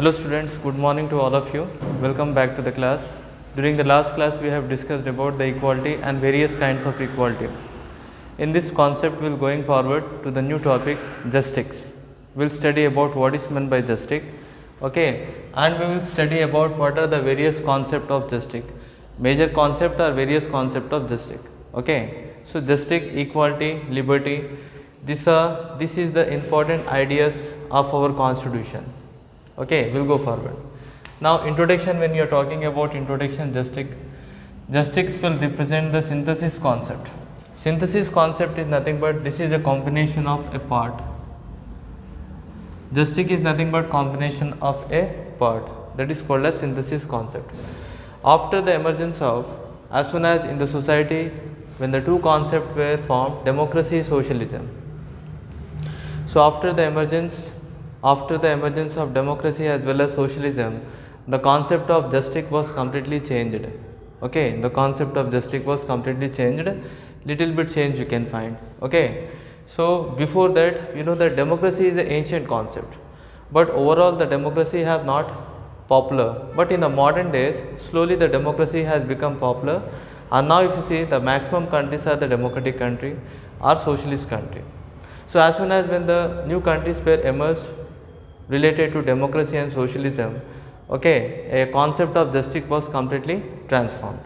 Hello students, good morning to all of you. Welcome back to the class. During the last class we have discussed about the equality and various kinds of equality. In this concept we will going forward to the new topic justice. We will study about what is meant by justice, okay, and we will study about what are the various concept of justice. Major concept or various concept of justice, okay. So justice, equality, liberty, this is the important ideas of our constitution. Okay, we'll go forward. Now introduction, when you are talking about introduction, justice will represent the synthesis concept. Synthesis concept is nothing but this is a combination of a part. Justice is nothing but combination of a part, that is called as synthesis concept. After the emergence of, as soon as in the society when the two concepts were formed, democracy, socialism. So after the emergence of democracy as well as socialism, the concept of justice was completely changed. Okay, the concept of justice was completely changed. Little bit change you can find. Okay, so before that, you know that democracy is an ancient concept, but overall the democracy have not popular. But in the modern days, slowly the democracy has become popular, and now if you see, the maximum countries are the democratic country or socialist country. So as soon as when the new countries were emerged related to democracy and socialism, okay, a concept of justice was completely transformed.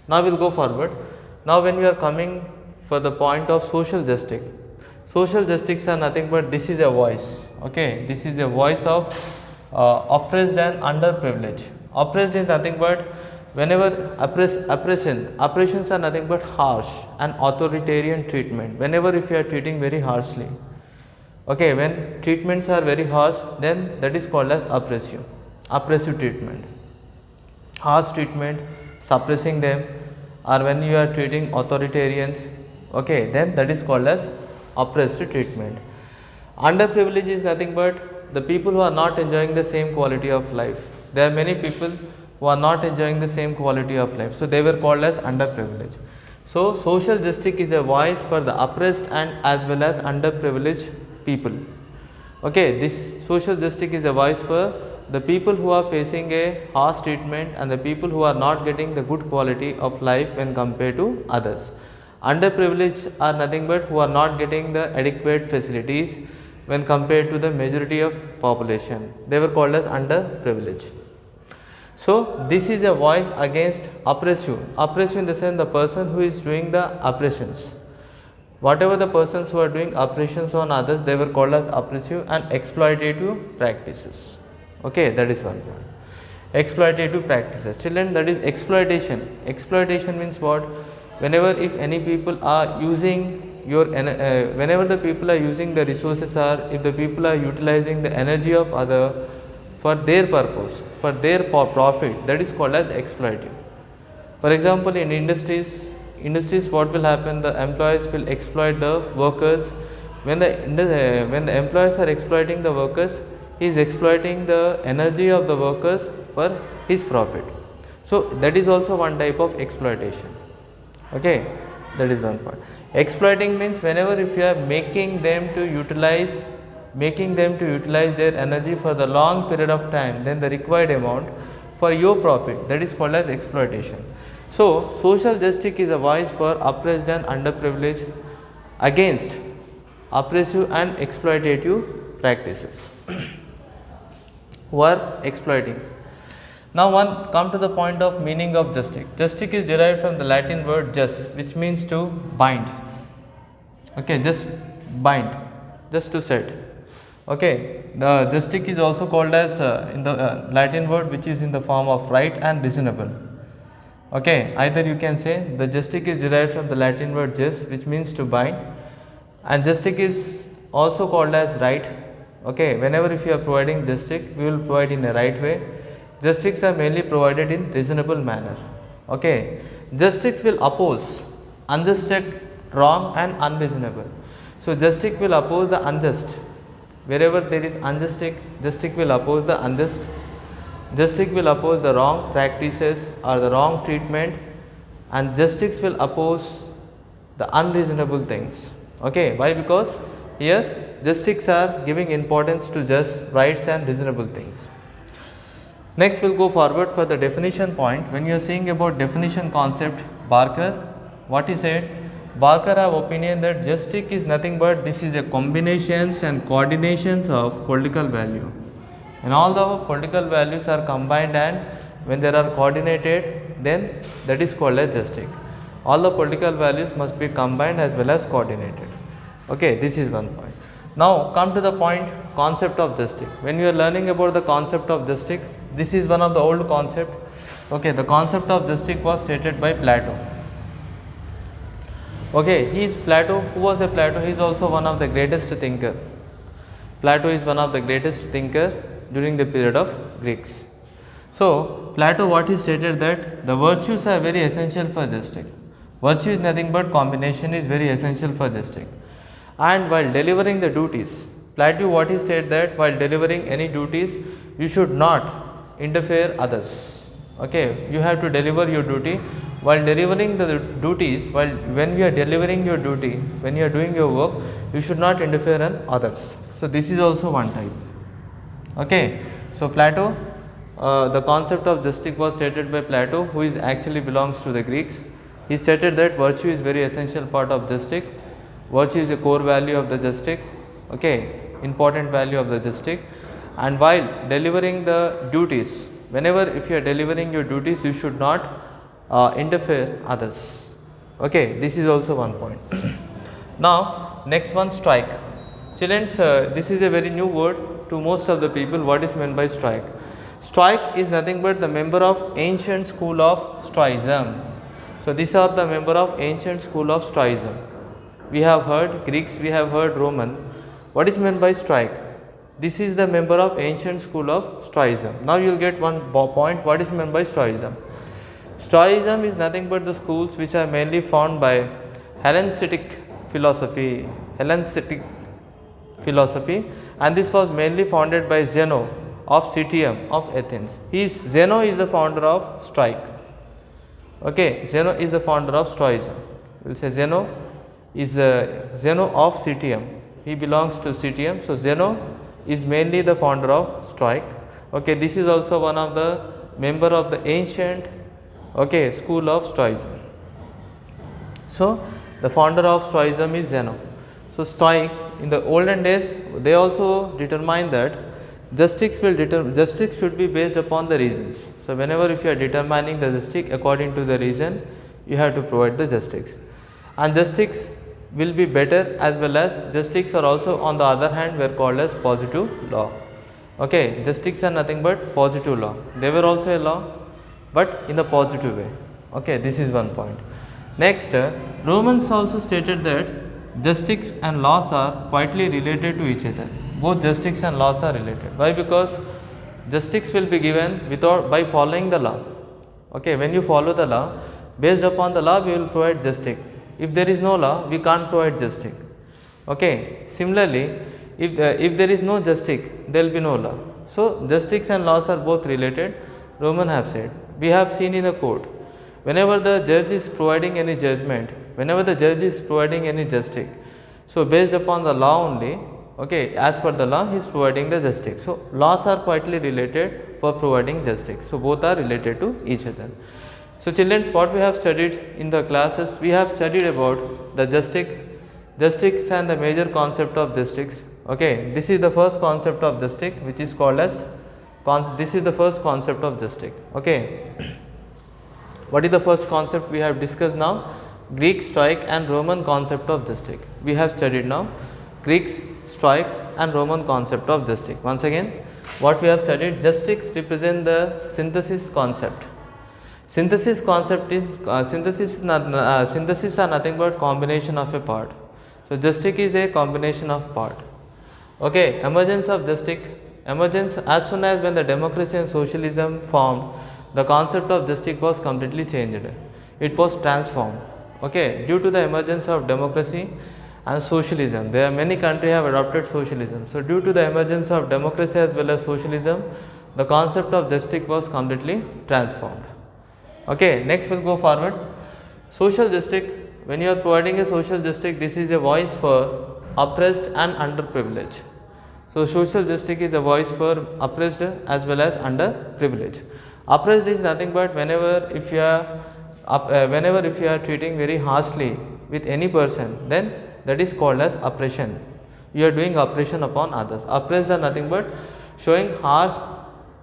Now we will go forward. Now when we are coming for the point of social justice are nothing but this is a voice, okay, this is a voice of oppressed and underprivileged. Oppressed is nothing but whenever oppressions are nothing but harsh and authoritarian treatment. Whenever if you are treating very harshly, okay, when treatments are very harsh, then that is called as oppressive treatment. Harsh treatment, suppressing them, or when you are treating authoritarians, okay, then that is called as oppressive treatment. Underprivileged is nothing but the people who are not enjoying the same quality of life. There are many people who are not enjoying the same quality of life, so they were called as underprivileged. So social justice is a voice for the oppressed and as well as underprivileged people. Okay, this social justice is a voice for the people who are facing a harsh treatment and the people who are not getting the good quality of life when compared to others. Underprivileged are nothing but who are not getting the adequate facilities when compared to the majority of population. They were called as underprivileged. So this is a voice against oppressive in the sense the person who is doing the oppressions. Whatever the persons who are doing oppressions on others, they were called as oppressive and exploitative practices. Okay, that is one point. Exploitative practices. Children, that is exploitation. Exploitation means what? Whenever if any people are using your whenever the people are using the resources, or if the people are utilizing the energy of other for their purpose, for their profit, that is called as exploitive. For example, in industries what will happen, the employees will exploit the workers. When the employees are exploiting the workers, he is exploiting the energy of the workers for his profit. So that is also one type of exploitation. Okay, that is one part. Exploiting means whenever if you are making them to utilize their energy for the long period of time than the required amount for your profit, that is called as exploitation. So social justice is a voice for oppressed and underprivileged against oppressive and exploitative practices who are exploiting. Now one come to the point of meaning of justice. Justice is derived from the Latin word jus, which means to bind. Okay, just bind, just to set. Okay, the justice is also called as in the Latin word which is in the form of right and reasonable. Okay, either you can say the justice is derived from the Latin word jus, which means to bind, and justice is also called as right. Okay, whenever if you are providing justice, we will provide in a right way. Justice are mainly provided in reasonable manner. Okay, justice will oppose unjust, wrong and unreasonable. So justice will oppose the unjust. Wherever there is injustice, justice will oppose the unjust. Justice will oppose the wrong practices or the wrong treatment, and justice will oppose the unreasonable things. Okay, why? Because here justice are giving importance to just rights and reasonable things. Next we'll go forward for the definition point. When you are saying about definition concept, Barker, what he said, Barker have opinion that justice is nothing but this is a combinations and coordinations of political value. When all the political values are combined and when they are coordinated, then that is called as justice. All the political values must be combined as well as coordinated. Okay, this is one point. Now come to the point concept of justice. When you are learning about the concept of justice, this is one of the old concept. Okay, the concept of justice was stated by Plato. Okay, he is Plato. Who was a Plato? He is also one of the greatest thinker. Plato is one of the greatest thinker during the period of Greeks. So Plato, what he stated that the virtues are very essential for justice. Virtue is nothing but combination is very essential for justice. And while delivering the duties, Plato what he stated that while delivering any duties, you should not interfere others. Okay, you have to deliver your duty. While delivering the duties, when you are delivering your duty, when you are doing your work, you should not interfere in others. So this is also one type. Okay, so Plato, the concept of justice was stated by Plato, who is actually belongs to the Greeks. He stated that virtue is very essential part of justice. Virtue is a core value of the justice. Okay, important value of the justice. And while delivering the duties, whenever if you are delivering your duties, you should not interfere others. Okay, this is also one point. Now next one, strike. Children, this is a very new word to most of the people. What is meant by strike? Strike is nothing but the member of ancient school of Stoicism. So these are the member of ancient school of Stoicism. We have heard Greeks, we have heard Roman. What is meant by strike? This is the member of ancient school of Stoicism. Now you will get one point. What is meant by Stoicism? Stoicism is nothing but the schools which are mainly found by Hellenistic philosophy, and this was mainly founded by Zeno of Citium of Athens. Zeno is the founder of strike. Okay, Zeno is the founder of Stoicism. We will say Zeno is Zeno of Citium. He belongs to Citium. So Zeno is mainly the founder of strike. Okay, this is also one of the member of the ancient school of Stoicism. So the founder of Stoicism is Zeno. So strike, in the olden days, they also determined that justice should be based upon the reasons. So whenever if you are determining the justice according to the reason, you have to provide the justice. And justice will be better, as well as justice are also on the other hand were called as positive law. Okay, justice are nothing but positive law. They were also a law, but in a positive way. Okay, this is one point. Next, Romans also stated that justice and laws are quietly related to each other. Both justice and laws are related. Why? Because justice will be given by following the law. Okay, when you follow the law, based upon the law we will provide justice. If there is no law, we can't provide justice. Okay, similarly, if there is no justice, there will be no law. So justice and laws are both related. Roman have said. We have seen in the court, whenever the judge is providing any judgment, whenever the judge is providing any justice, so based upon the law only, okay, as per the law he is providing the justice. So laws are quietly related for providing justice. So both are related to each other. So children, what we have studied in the classes, we have studied about the justice and the major concept of justice. Okay, this is the first concept of justice, which is called as this is the first concept of justice. Okay, what is the first concept we have discussed now? Greek strike and Roman concept of justice. We have studied now Greek strike and Roman concept of justice. Once again, what we have studied, justice represent the synthesis concept. Synthesis concept is synthesis are nothing but combination of a part. So justice is a combination of part. Okay, emergence of justice. Emergence, as soon as when the democracy and socialism formed, the concept of justice was completely changed. It was transformed. Okay, due to the emergence of democracy and socialism, there are many countries have adopted socialism. So due to the emergence of democracy as well as socialism, the concept of justice was completely transformed. Okay, next we'll go forward. Social justice. When you are providing a social justice, this is a voice for oppressed and underprivileged. So social justice is a voice for oppressed as well as underprivileged. Oppressed is nothing but whenever if you are treating very harshly with any person, then that is called as oppression. You are doing oppression upon others. Oppressed are nothing but showing harsh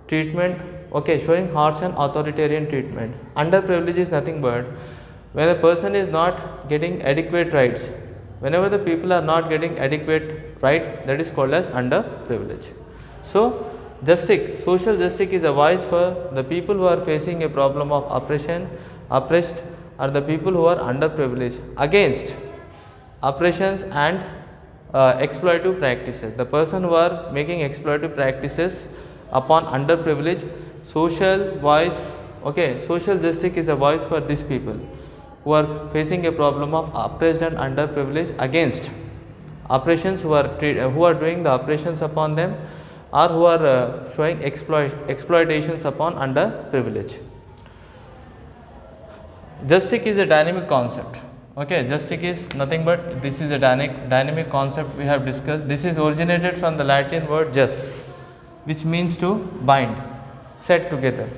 treatment, okay, showing harsh and authoritarian treatment. Underprivileged is nothing but when a person is not getting adequate rights. Whenever the people are not getting adequate right, that is called as underprivileged. So justice, social justice is a voice for the people who are facing a problem of oppression, oppressed, or the people who are underprivileged against oppressions and exploitative practices. The person who are making exploitative practices upon underprivileged, social voice, okay, social justice is a voice for these people who are facing a problem of oppressed and underprivileged against oppressions, who are doing the oppressions upon them, or who are showing exploitations upon underprivileged. Justice is a dynamic concept. Okay, justice is nothing but this is a dynamic concept we have discussed. This is originated from the Latin word jus, which means to bind, set together.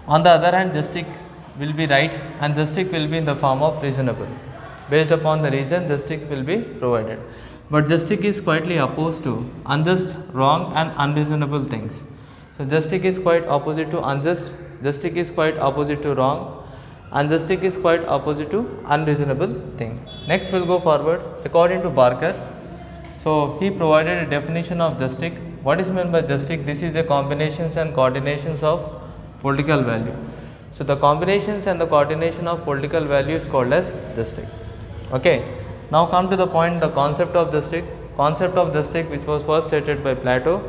On the other hand, justice will be right and justice will be in the form of reasonable. Based upon the reason, justice will be provided. But justice is quietly opposed to unjust, wrong and unreasonable things. So justice is quite opposite to unjust, justice is quite opposite to wrong, and justice is quite opposite to unreasonable thing. Next we will go forward. According to Barker, so he provided a definition of justice. What is meant by justice? This is the combinations and coordinations of political value. So the combinations and the coordination of political value is called as justice. Okay. Now come to the point, the concept of justice. Concept of justice, which was first stated by Plato.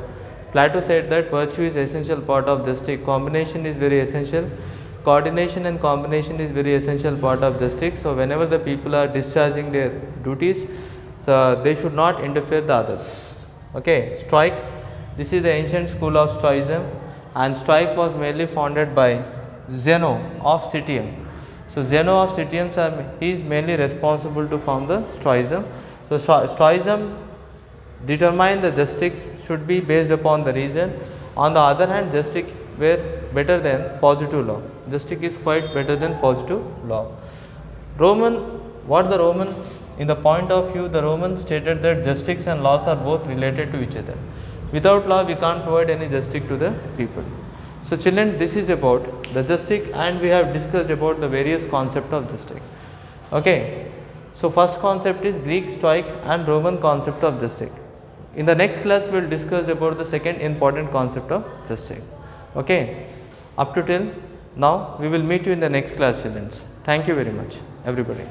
Plato said that virtue is essential part of justice. Combination is very essential. Coordination and combination is very essential part of justice. So whenever the people are discharging their duties, so they should not interfere the others. Okay. Stoic. This is the ancient school of Stoicism, and Stoic was mainly founded by Zeno of Citium. So Zeno of Citium, he is mainly responsible to found the Stoicism. So Stoicism determined the justice should be based upon the reason. On the other hand, justice were better than positive law. Justice is quite better than positive law. In the point of view, the Roman stated that justice and laws are both related to each other. Without law, we can't provide any justice to the people. So children, this is about the justice, and we have discussed about the various concepts of justice. Okay. So first concept is Greek, Stoic and Roman concept of justice. In the next class, we will discuss about the second important concept of justice. Okay. Up to till now, we will meet you in the next class, children. Thank you very much, everybody.